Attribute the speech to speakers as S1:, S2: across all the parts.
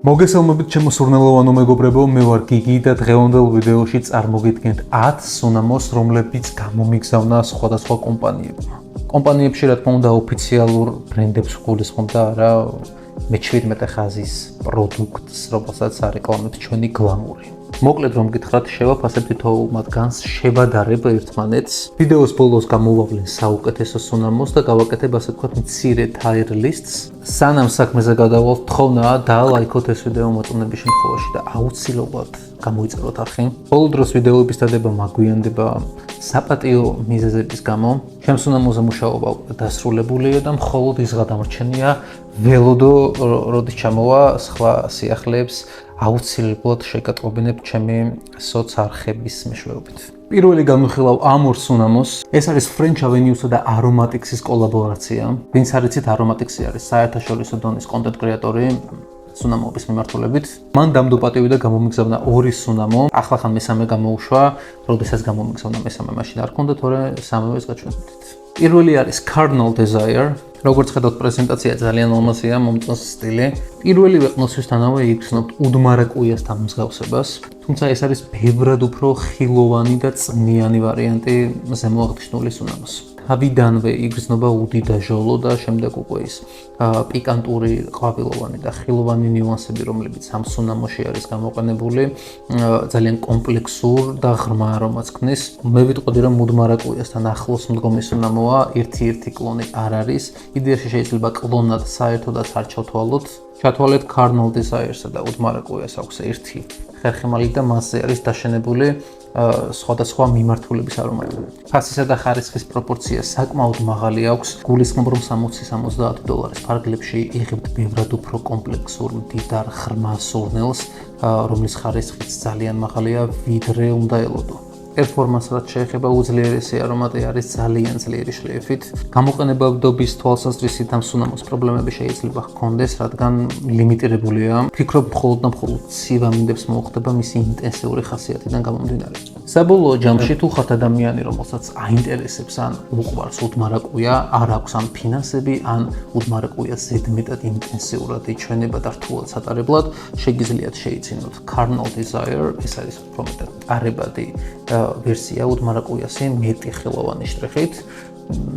S1: მოგესალმებით ჩემო სურნელოვანო მეგობრებო, მე ვარ გიგი და დღევანდელ ვიდეოში წარმოგიდგენთ 10 სუნამოს, რომლებიც გამომიგზავნა სხვადასხვა კომპანიებმა. კომპანიებში რა თქმა უნდა ოფიციალურ ბრენდებს გულისხმობ და არა მე-17 ხაზის პროდუქტს, რომელსაც არეკლამებს ჩვენი გლამური. მოკლედ რომ გითხრათ, შევაფასებ თითოეულ მათგანს, შევადარებ ერთმანეთს. ვიდეოს ბოლოს გამოვავლენ საუკეთესო სუნამოს და გავაკეთებ ასე ვთქვათ მცირე tier lists. სანამ საქმეზე გადავალთ, თხოვნაა დაალაიქოთ ეს ვიდეო მოწონების შემთხვევაში და აუცილებლად გამოიწეროთ არხი. ბოლო დროს ვიდეოების დადება მაგვიანდება საპატიო მიზეზების გამო. ჩემს სუნამოზე მუშაობა უკვე დასრულებულია და მხოლოდ ის გადამრჩენია ველოდო როდის ჩამოვა სხვა სიახლეებს აუცილებლად შეგატყობინებ ჩემი სოცარხების მეშვეობით. პირველი განვიხილავ ამ ორ სუნამოს. ეს არის French Avenue-სა და Aromatics-ის კოლაბორაცია. ვინც არიცით, Aromatics-ი არის საერთაშორისო დონის კონტენტ კრეატორი სუნამოების მიმართულებით. მან დამდო პატივი და გამომიგზავნა ორი სუნამო. ახლა ხან მესამე გამოუშვა, როდესაც გამომიგზავნა მესამე მაშინ არ ქონდა, თორე სამევეს გაჩვენებდით. პირველი არის Cardinal Desire. როგორც ხედავთ, პრეზენტაცია ძალიან ლამაზია, მომწონს სტილი. პირველივე ყნოსვისთანავე იგრძნობთ უდმარაკუიასთან მსგავსებას, თუმცა ეს არის ბევრად უფრო ხილოვანი და წვნიანი ვარიანტი ზემოაღნიშნული სუნამოს. თავიდანვე იგრძნობა უდიდაჟოლო და შემდეგ უკვე ის პიკანტური, ყვავილოვანი და ხილოვანი ნიუანსები, რომლებიც ამ სუნამოში არის გამოყენებული, ძალიან კომპლექსურ და ღრმა არომატს ქმნის. მე ვიტყოდი, რომ უდმარაკუიასთან ახლოს მდგომი სუნამოა, ერთი კლონი არ არის. იდეაში შეიძლება კლონად საერთოდაც არ ჩავთვალოთ. ჩათვალეთ Cardinal Desire-სა და უდმარაკუიას აქვს ერთი ხერხემალი და მასზე არის დაშენებული სხვადასხვა მიმართულების არომატები. ფასისა და ხარისხის პროპორცია საკმაოდ მაღალი აქვს. გულისხმობ, რომ $60-70 ფარგლებში იღებთ ბევრად უფრო კომპლექსურ, მდიდარ, ღრმა სურნელს, რომლის ხარისხიც ძალიან მაღალია, ვიდრე უნდა ელოდო. პერფორმანსს რაც შეეხება, უძლიერესი არომატი არის ძალიან ძლიერი შლეიფით. გამოყენებადობის თვალსაზრისით ამ სუნამოს პრობლემები შეიძლება ჰქონდეს, რადგან ლიმიტირებულია. ფიქრობ, მხოლოდ და მხოლოდ ცივამინდებს მოუხდება მისი ინტენსიური ხასიათიდან გამომდინარე. საბოლოო ჯამში თუ ხართ ადამიანი, რომელსაც აინტერესებს ან უყვარს უდმარაკუია, არ აქვს ან ფინანსები, ან უდმარაკუია ზედმეტად ინტენსიურად იჩვენება და რთულად სატარებლად, შეგიძლიათ შეიცინოთ Cardinal Desire, ეს არის უფრო მეტად ტარებადი ვერსია უდმარაკუიასი მეტი ხილოვანი შტრიხით.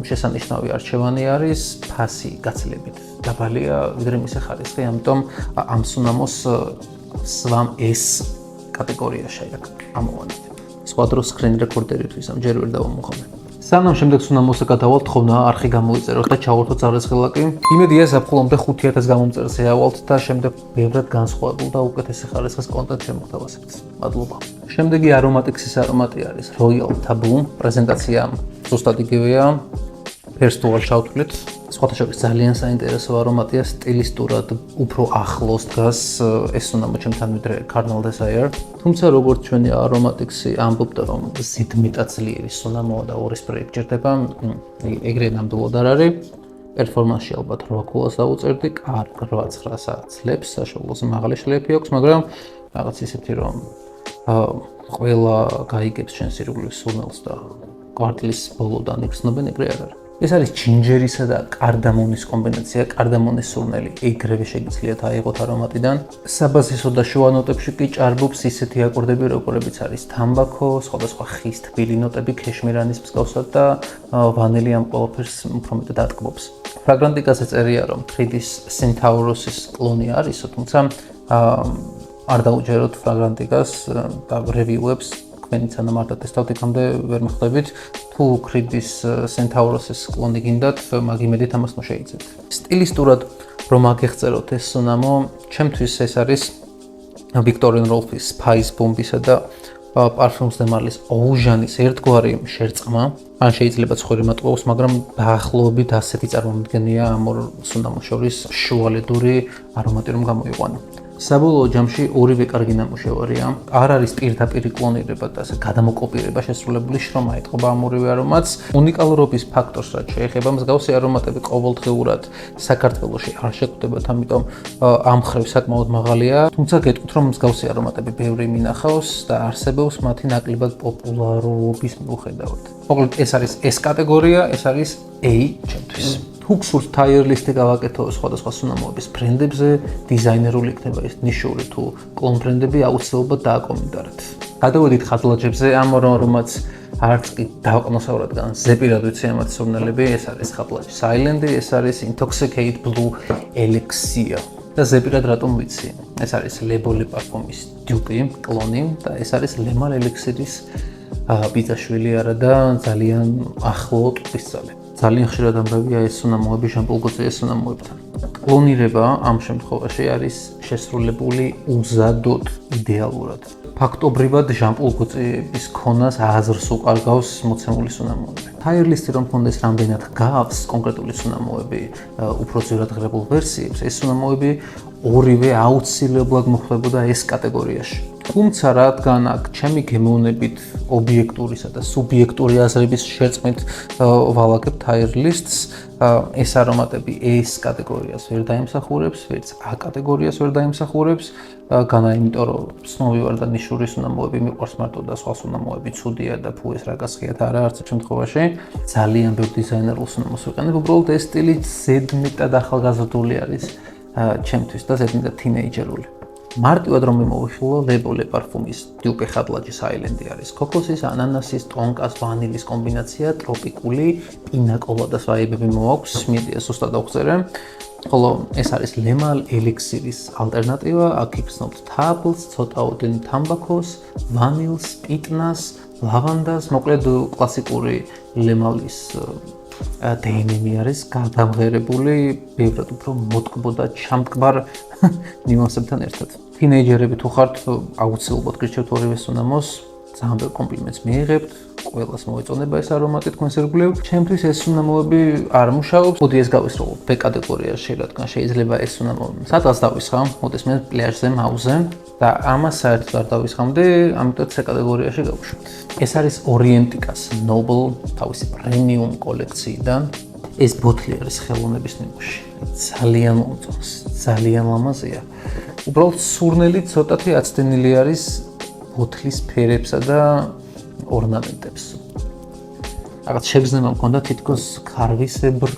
S1: შესანიშნავი არჩევანი არის, ფასი გაცილებით დაბალია, ვიდრე მისი ხარისხი, ამიტომ ამ სუნამოს სვამ S კატეგორია შეაქ ამოვანეთ. სხვა დროს screen recorder-ისთვის ამ ჯერ ვერ დავამუხამე. სანამ შემდეგ სუნამოსზე გადავალთ, თხოვნა არხი გამოიწეროთ და ჩავართოთ ზარაზღილაკი. იმედია ზაფხულამდე 5000 გამომწერს ეავალთ და შემდეგ ბევრად განსხვავებულ და უკეთესი ხარისხის კონტენტს შემოგთავაზებთ. მადლობა. შემდეგი Aromatics-ის არომატი არის Royal Taboo. პრეზენტაცია ზუსტად იგივეა. ფერს თუ არ ჩავთვლით, სხვათა შორის ძალიან საინტერესო არომატია, სტილისტურად უფრო ახლოს დგას ეს სუნამო ჩემთან ვიდრე Cardinal Desire. თუმცა როგორც ჩვენი Aromatics-ი ამბობდა, რომ ზედმეტად ძლიერი სუნამოა და ორი სპრეი გჭირდება, ეგრე ნამდვილად არ არის. პერფორმანსში ალბათ 8 ქულას დაუწერდი, კარგ 8-9 საათს ლებს, საშუალოზე მაღალი შლეიფი აქვს, მაგრამ რაღაც ისეთი რომ ყველა გაიგებს ჩვენს ირგვლივ სურნელს და კვარტლის ბოლოდან იგრძნობენ, ეგრე არ არის. ეს არის ჯინჯერისა და კარდამონის კომბინაცია, კარდამონის სურნელი ეგრევე შეგიძლიათ აიღოთ არომატიდან. საბაზისო და შუა ნოტებში კი ჭარბობს ისეთი აკორდები, როგორებიც არის თამბაქო, სხვადასხვა ხის თბილი ნოტები, ქეშმირანის მსგავსად და ვანილი ამ ყველაფერს უფრო მეტად ატკბობს. ფრაგრანტიკაზე წერია, რომ 3D-ის Centaurus-ის კლონი არისო, თუმცა არ დაუჯეროთ ფრაგრანტიკას და რევიუებს, თქვენიც სანამ არ დატესტავთ, იქამდე ვერ მიხვდებით. თუ Creed-ის Centaurus-ის კლონი გინდათ, მაგ იმედით ამას მოშეიცებთ. სტილისტურად რომ აგეხწეროთ ეს სუნამო, ჩემთვის ეს არის Victorine Rolf-ის Spice Bomb-ისა და Parfums de Marly-ის ოუჟანის ერთგვარი შერწყმა. ან შეიძლება ცხვირი მატყუებს, მაგრამ დაახლოებით ასეთი წარმომადგენია ამ ორ სუნამოს შორის შუალედური არომატი რომ გამოიყვანო. საბოლოო ჯამში ორივე კარგი ნამუშევარია. არ არის პირდაპირი კლონირება და ასე გადამოკოპირება შესრულებული შრომა ეტყობა ამ ორივე არომატს. უნიკალურობის ფაქტორს რაც შეეხება, მსგავსი არომატები ყოველდღიურად საქართველოში არ შეგვხვდებათ, ამიტომ ამ მხრივ საკმაოდ მაღალია. თუმცა გეტყვით, რომ მსგავსი არომატები ბევრი მინახავს და არსებობს მათი ნაკლებად პოპულარობის მიუხედავად. მოკლედ ეს არის S კატეგორია, ეს არის A ჩემთვის. თუ გსურთ tire list-ი გავაკეთო სხვადასხვა სუნამოების ბრენდებზე, დიზაინერული იქნება ეს ნიშური თუ კლონ ბრენდები აუცილებლად დააკომენტარეთ. გადავედით ხატლაჯებზე, ამ რომაც არც კი დავყნოსავ რადგან ზეპირად ვიცი ამათ სურნელები, ეს არის ხატლაჯი Silent-ი, ეს არის Intoxicate Blue Elixir. და ზეპირად რატომ ვიცი? ეს არის Lebole პარფუმის დიუპი, კლონი და ეს არის Lemal Elixir-ის ბიძაშვილი არა და ძალიან ახლო ტყისწალი. ძალიან ხშირად ამბებია ეს სუნამოები ჟამპულ-გოძეის სუნამოებთან. კლონირება ამ შემთხვევაში არის შესრულებული უზადოდ იდეალურად. ფაქტობრივად ჟამპულ-გოძეების ქონას აზრს უყარგავს მოცემული სუნამოები. Tire list-ი რომ მქონდეს რამდენად გავს კონკრეტული სუნამოები უფრო ძვირად ღირებულ ვერსიებს, ეს სუნამოები ორივე აუცილებლად მოხვდებოდა ეს კატეგორიაში. თუმცა რადგან აქ ჩემი გემოვნებით ობიექტურისა და სუბიექტური აზრების შერწყმით ვალაგებ tire lists, ეს არომატები ეს კატეგორიას ვერ დაიმსახურებს, ვერც A კატეგორიას ვერ დაიმსახურებს, განა იმიტომ რომ ცნობი ვარ და ნიშური სუნამოები მიყვარს მარტო და სხვა სუნამოები ცუდია და ფუ ეს რა გასხიათ არა არც შემთხვევაში ძალიან ბევრ დიზაინერულ სუნამოს ვიყენებ, უბრალოდ ეს სტილი ზედმეტად ახალგაზრდული არის ჩემთვის და ზედმეტად თინეიჯერული. მარტივად რომ მოვიხილო Lebole პარფუმის დიუპი ხატლაჯი Silent-ი არის ქოქოსის, ანანასის, ტონკას, ვანილის კომბინაცია, ტროპიკული, პინაკოლადას ვაიბები მოაქვს, მიდია სუსტად აღწერე. ხოლო ეს არის Lemal Elixir-ის ალტერნატივა, აქ იგრძნობთ თაბლს, ცოტაოდენ თამბაქოს, ვანილს, პიტნას, ლავანდას, მოკლედ კლასიკური Lemal-ის დეიმიმი არის გადამღერებული, ბევრად უფრო მოტკბო და ჩამტკბარ ნიუანსებთან ერთად. თინეიჯერები თუ ხართ, აუცილებლად გირჩევთ ორივე სუნამოს, ძალიან ბევრ კომპლიმენტს მიიღებთ, ყველას მოეწონება ეს არომატი თქვენს ირგვლივ. ჩემთვის ეს სუნამოები არ მუშაობს. მოდი ეს გავისროლოთ B კატეგორიაში, რადგან შეიძლება ეს სუნამოები სადღაც დავისხამ, მოდეს მე პლაჟზე, მაუზე და ამას საერთოდ არ დავისხამდი, ამიტომ C კატეგორიაში გავუშვით. ეს არის Orienticas Noble თავისი პრემიუმ კოლექციიდან. ეს ბოთლი არის ხელოვნების ნიმუში. ძალიან მომწონს, ძალიან ლამაზია. უბრალოდ სურნელი ცოტათი აცდენილი არის ბოთლის ფერებსა და ორნამენტებს. რაღაც შეგრძნება მქონდა თითქოს ქარვისებრ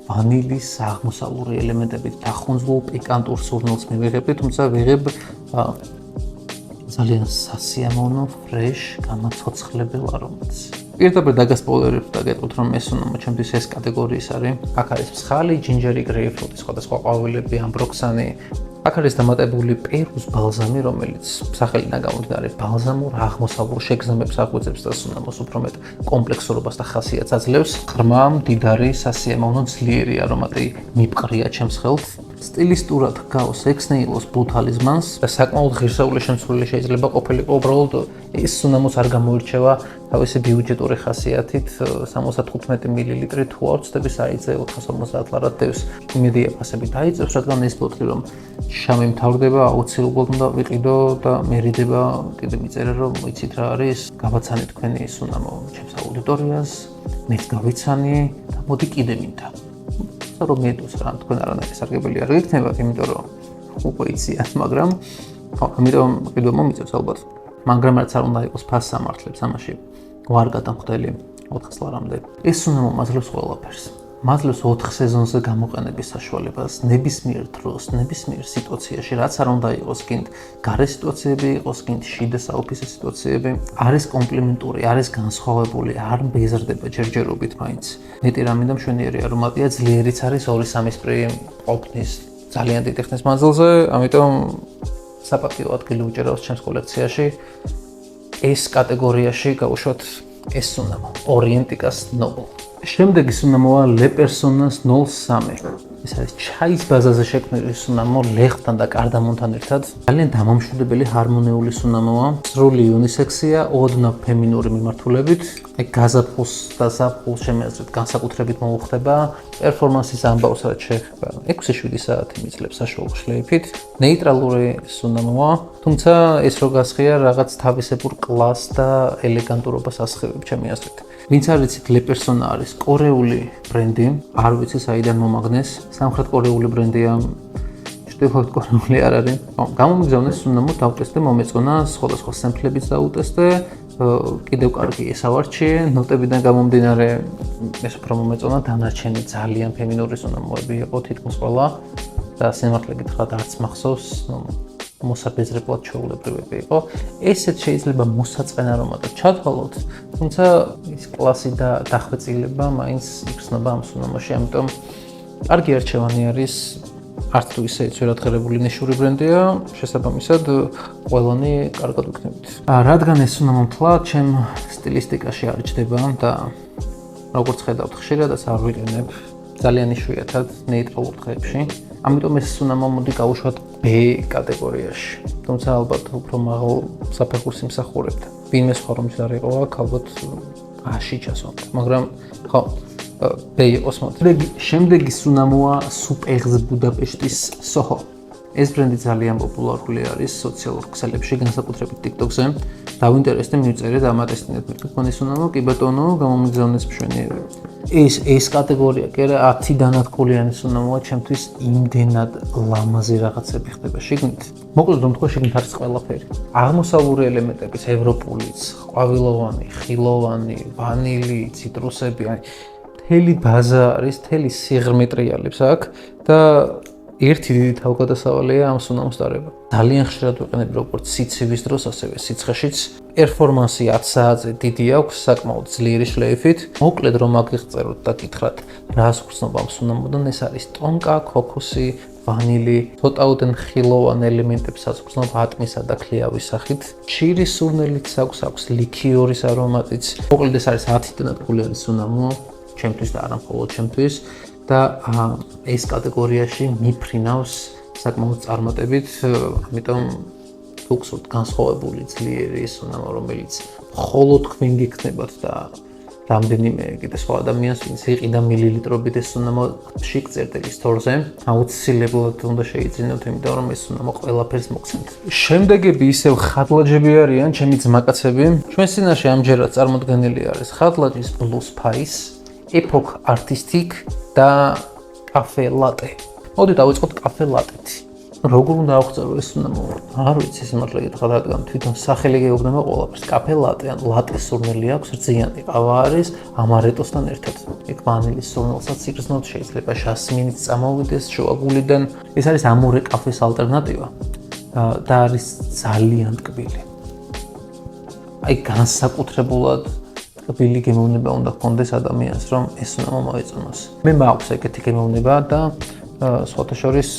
S1: ვანილის აღმოსავლური ელემენტებით დახუნძულ პიკანტურ სურნელს მივიღებდი, თუმცა ვიღებ ძალიან სასიამოვნო, ფრეშ, გამაცოცხლებელ არომატს. პირდაპირ დაგასპოილერებ და გეტყვით რომ ეს სუნამო ჩემთვის ეს კატეგორიის არის. აქ არის მსხალი, ჯინჯერი, გრეიპფრუტი, სხვადასხვა ყვავილები, ამბროქსანი. აქ არის დამატებული პერუს ბალზამი, რომელიც სახელი ნაგამომდინარე ბალზამურ აღმოსავლურ შეგრძნებებს აღვიძებს და სუნამოს უფრო მეტ კომპლექსურობას და ხასიათს აძლევს. ღრმა, მდიდარი, სასიამოვნო, ძლიერი არომატი მიპყრია ჩემს ხელს. სტილისტურად გავს ექსნეილოს Blue Talisman-ს და საკმაოდ ღირსეული შემცვლელი შეიძლება ყოფილიყო, უბრალოდ ეს სუნამოს არ გამოირჩევა თავისი ბიუჯეტური ხასიათით 75 მილილიტრი თუ არ ვცდები საიტზე 450 ლარად დევს. იმედია ფასები დაიწევს, რადგან ეს ბოთლი რომ შამი მთავრდება, აუცილებლად უნდა ვიყიდო და მერიდება კიდე მიწერე რომ ვიცით რა არის, გავაცანე თქვენი სუნამო ჩემს აუდიტორიას, მეც გავიცანი და მოდი კიდე მინდა. რომ მეტოს რა თქვენ არანაირი სარგებელი არ გიქნებათ, იმიტომ რომ უკვე იციან, მაგრამ ამიტომ კიდევ მომიწევს ალბათ. მაგრამ რაც არ უნდა იყოს ფას სამართლებს ამაში ვარ გადამხდელი 400 ლარამდე. ეს სუნამო მაძლევს ყველაფერს. მაძლევს 4 სეზონზე გამოყენების საშუალებას, ნებისმიერ დროს, ნებისმიერ სიტუაციაში, რაც არ უნდა იყოს, კინდ გარე სიტუაციები იყოს, კინდ შიდა საოფისე სიტუაციები, არის კომპლიმენტური, არის განსხვავებული, არ მბეზრდება ჯერჯერობით მაინც. მეტი რამე და მშვენიერი არომატია, ძლიერიც არის 2-3 სპრი ყოფნის ძალიან დიდი ხნის მანძილზე, ამიტომ საპატიო ადგილი უჭერავს ჩემს კოლექციაში. ეს კატეგორიაში გავუშვათ ეს სუნამო, Orienticas Noble. შემდეგი სუნამოა Le Personas 03. ეს არის ჩაის ბაზაზე შექმნილი სუნამო ლეხთან და კარდამონთან ერთად. ძალიან დამამშვიდებელი ჰარმონიული სუნამოა. სრული უნისექსია, ოდნავ ფემინური მიმართულებით. გაზაფხულს და ზაფხულს შემეძლეთ განსაკუთრებით მოუხდება. პერფორმანსის ამბავს რაც შეეხება 6-7 საათი მიძლებს საშუალო შლეიფით. ნეიტრალური სუნამოა, თუმცა ეს რო გასხია რაღაც თავისებურ კლასს და ელეგანტურობას ასხივებ ჩემი აზრით. ვინც არ იცით Le Persona არის კორეული ბრენდი, არ ვიცი საიდან მომაგნეს, სამხრეთ კორეული ბრენდია, ჩრდილოეთ კორეული არ არის. გამომიგზავნე სუნამო, დავტესტე, მომეწონა, სხვადასხვა სემპლებიც დაუტესტე, კიდევ კარგი ესავარჩიე, ნოტებიდან გამომდინარე ეს უფრო მომეწონა, დანარჩენი ძალიან ფემინური სუნამოები იყო თითქმის ყველა და სიმართლე გითხრათ არც მახსოვს, მოსაბეზრებლად ჩვეულებრივი იყო. ესეც შეიძლება მოსაწყენ არომატად ჩათვალოთ, თუმცა ის კლასი და დახვეწილება მაინც იგრძნობა ამ სუნამოში, ამიტომ კარგი არჩევანი არის. არც თუ ისე ძვირადღირებული ნიშური ბრენდია, შესაბამისად ყველანი კარგად ვიქნებით. რადგან ეს სუნამო მთლად ჩემ სტილისტიკაში არ ჯდება და როგორც ხედავთ, ხშირადაც არ ვიყენებ ძალიან იშვიათად ნეიტრალურ დღეებში. ამიტომ ეს სუნამო მოდი გავუშვათ B კატეგორიაში. თუმცა ალბათ უფრო მაღალ საფეხურს იმსახურებდა. ვინმე სხვა რომ არ იყო აქ, ალბათ A-ში ჩასვამდა. მაგრამ ხო B იყოს მოდი. შემდეგი სუნამოა Superz Budapestis Soho. ეს ბრენდი ძალიან პოპულარული არის სოციალურ ქსელებში, განსაკუთრებით TikTok-ზე. დავინტერესდე, მივწერეთ, ამატესტინეთ მეკონის სუნამო, კი ბატონო, გამომიგზავნეს მშვენიერება. ეს კატეგორია კი არა 10-დანად ყოლიანი სუნამოა, ჩემთვის იმდენად ლამაზი რაღაცები ხდება შიგნით. მოკლედ რომ თქვა, შიგნით არის ყველაფერი. აღმოსავლური ელემენტების ევროპულიც, ყვავილოვანი, ხილოვანი, ვანილი, ციტრუსები, მთელი ბაზა არის, მთელი სიღრმე ტრიალებს აქ და ერთი დიდი თავგადასავალია ამ სუნამოს დარება. ძალიან ხშირად ვიყენებ როგორც სიცივის დროს, ასევე სიცხეშიც. პერფორმანსი 10 საათზე დიდი აქვს, საკმაოდ ძლიერი შლეიფით. მოკლედ რომ აგიღწეროთ და გითხრათ, რას გრძნობა ამ სუნამოდან, ეს არის ტონკა, ქოქოსი, ვანილი, ცოტაოდენ ხილოვან ელემენტებსაც გრძნობა ატმისა და ქლიავის სახით. შირის სურნელიც აქვს ლიქიორის არომატიც. მოკლედ ეს არის 10-დანად ყოლიანი სუნამო, ჩემთვის და არა მხოლოდ ჩემთვის. და ეს კატეგორიაში მიფრინავს საკმაოდ წარმატებით, ამიტომ თუ გსურთ განსხვავებული ძლიერი სუნამო, რომელიც მხოლოდ თქვენ გიქნებათ და რამდენიმე კიდე სხვა ადამიანს, ვინც იყიდა მილilitrობით ეს სუნამო შიგ წერტილის თორზე, აუცილებლად უნდა შეიძინოთ, იმიტომ რომ ეს სუნამო ყველაფერს მოგცემთ. შემდეგები ისევ ხატლაჯები არიან, ჩემი ძმაკაცები. ჩვენს წინაშე ამჯერად წარმოდგენილი არის ხატლაჯის Blue Spice, Epoch Artistic და კაფე ლატე. მოდი დავიწყოთ კაფე ლატეთ. როგორ უნდა აღწერო ეს სუნამო? არ ვიცი, სიმართლე გითხრათ, რადგან თვითონ სახელი გეუბნება ყველაფერს. კაფე ლატე, ან ლატეს სურნელი აქვს, რძიანი ყავა არის ამარეტოსთან ერთად. ეგ ვანილის სურნელსაც იგრძნოთ, შეიძლება ჟასმინიც წამოვიდეს შუაგულიდან. ეს არის ამორე კაფეს ალტერნატივა და არის ძალიან ტკბილი. აი განსაკუთრებულად ტკბილი გემოვნება უნდა ჰქონდეს ადამიანს, რომ ეს სუნამო მოეწონოს. მე მაქვს ეგეთი გემოვნება და სხვათა შორის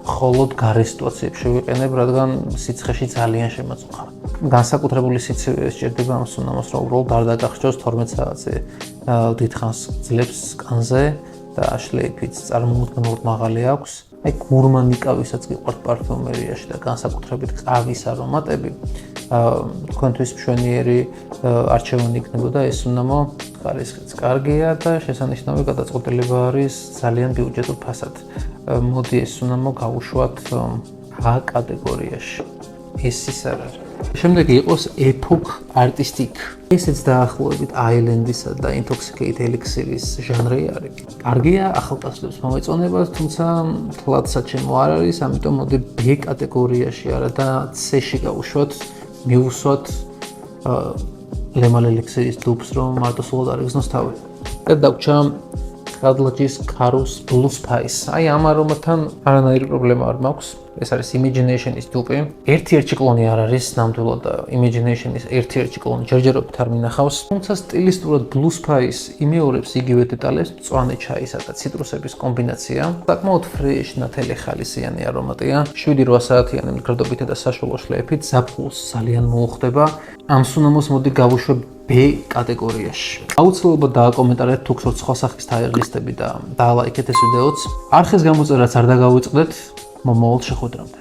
S1: მხოლოდ გარე სიტუაციებში ვიყენებ, რადგან სიცხეში ძალიან შემაწუხა. განსაკუთრებული სიცივე სჭირდება ამ სუნამოს, რომ უბრალოდ არ დაგახსოვს 12 საათზე დიდხანს ძლებს კანზე და შლეიფიც წარმოუდგენლად მაღალი აქვს. აი გურმანი კავისაც გიყვართ პარფიუმერიაში და განსაკუთრებით ყავის არომატები. თქვენთვის მშვენიერი არჩევანი იქნებოდა ეს სუნამო, ხარისხიც კარგია და შესანიშნავი გადაწყვეტილება არის ძალიან ბიუჯეტურ ფასად. მოდი ეს სუნამო გავუშვათ A კატეგორიაში. ეს ის არ არის. შემდეგი იყოს Epoch Artistic. ესეც დაახლოებით Island-ისა და Intoxicate Elixir-ის ჟანრი არის. კარგია, ახალგაზრდებს მომეწონება, თუმცა თლად საჩემო არ არის, ამიტომ მოდი B კატეგორიაში არა და C-ში გავუშვათ, მივუსვათ Lemal Elixir-ის დუბს, რომ მარტო სულად არ იგრძნოს თავი. და დაგვრჩა ხატლაჯის Karus Blue Spice. აი ამ არომატთან არანაირი პრობლემა არ მაქვს. ეს არის Imagination-ის დუპი. ერთ-ერთი კლონი არ არის ნამდვილად და Imagination-ის ერთ-ერთი კლონი ჯერჯერობით არ მინახავს. თუმცა სტილისტურად Blue Spice იმეორებს იგივე დეტალებს, მწვანე ჩაისა და ციტრუსების კომბინაცია. საკმაოდ fresh, ნათელი ხალისიანი არომატია. 7-8 საათიანი მდგრადობითა და საშუალო შლეიფით ზაფხულს ძალიან მოუხდება. ამ სუნამოს მოდი გავუშვებ B კატეგორიაში. აუცილებლად დააკომენტარეთ თუ გსურთ სხვა სახის თაიღლისტები და დაალაიქეთ ეს ვიდეოც. არხის გამოწერაც არ დაგავიწყდეთ. მომავალ შეხვედრამდე.